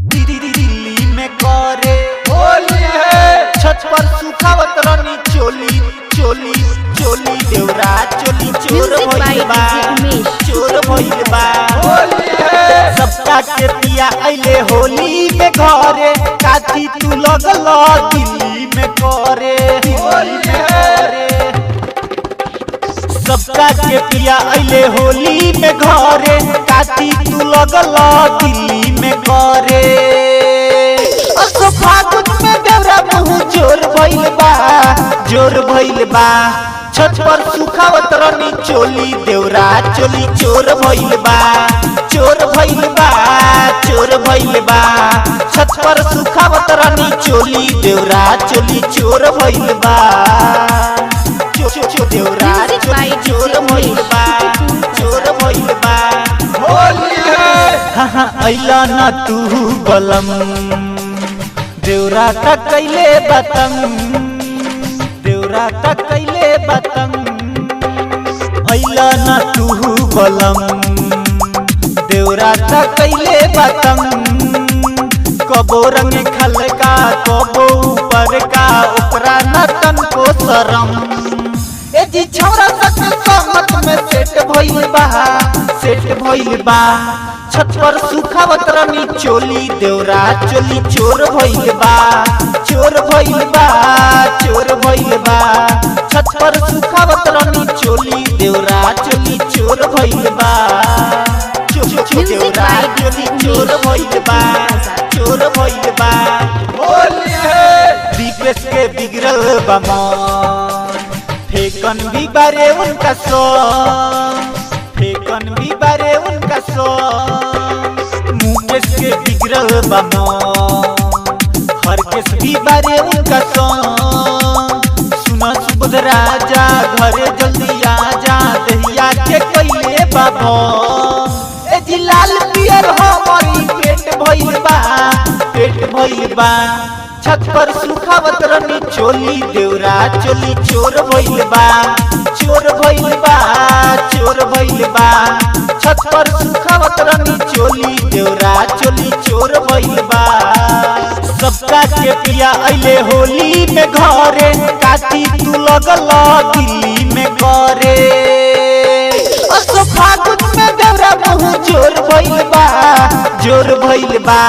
दिल्ली में करे होली है। छत पर सुखावत रानी चोली चोली चोली देवरा चोली चोर भइल बा चोर भइल बा होली है। सबका के पिया अइले होली में घरे काची तू लगल दिल्ली में करे होली में करे। सबका के पिया अइले होली में घरे काची तू लगल दिल्ली में करे। असो फागुन में देवरा मुँह जोर भइल बा जोर भइल बा। छत पर सुखावत रानी चोली देवरा चोली चोर भइल बा चोर भइल बा चोर भइल बा। छत पर सुखावत रानी चोली देवरा चोली चोर भइल बा देवरा चोली चोर भइल बा चोर भइल बा होली है। हाँ अइला न तू बलम देवरा तक कैले बतम देवरा तक कैले बतम। अइला न तू बलम देवरा तक कैले बतम। कबो रंग खलका कबो ऊपर का ओकरा न तन को शरम। ए जी छौरा सक सहमत में सेट भइल बा सेट भइल बा। छत पर सुखावत रानी चोली देवरा चोली चोर भइल बा चोर भइल बा चोर भइल बा। छत पर सुखावत रानी चोली देवरा चोली चोर भइल बा देवरा चोली चोर भइल बा चोर भइल बा होली है। दीपेश के बिगड़ल बा मन फेकन भी बारे उनका सो फेकन भी बारे उनका सो। मुकेश के बिगड़ल बा मन हरकेश भी बारे उनका सो। सुना सुबोध राजा घरे जल्दी आजा दहिया के कैले बाबा। ए जी लाल पियर हमारी पेट भइल बा पेट भइल बा। छत पर सुखावत रानी चोली देवरा चोली चोर भइल बा चोर भइल बा चोर भइल बा। छत पर सुखावत रानी चोली देवरा चोली चोर भइल बा। सबका के पिया अइले होली में घरे काची तू लगल दिल्ली में करे। असो फागुन में देवरा मुँह जोर भइल बा जोर भइल बा।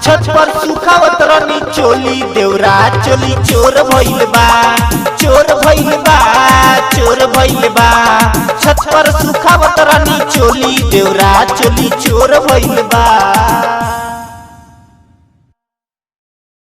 छत पर सुखावत रानी चोली देवरा चोली चोर भइल बा चोर भइल बा चोर भइल बा। छत पर सुखावत रानी चोली देवरा चोली चोर भइल बा।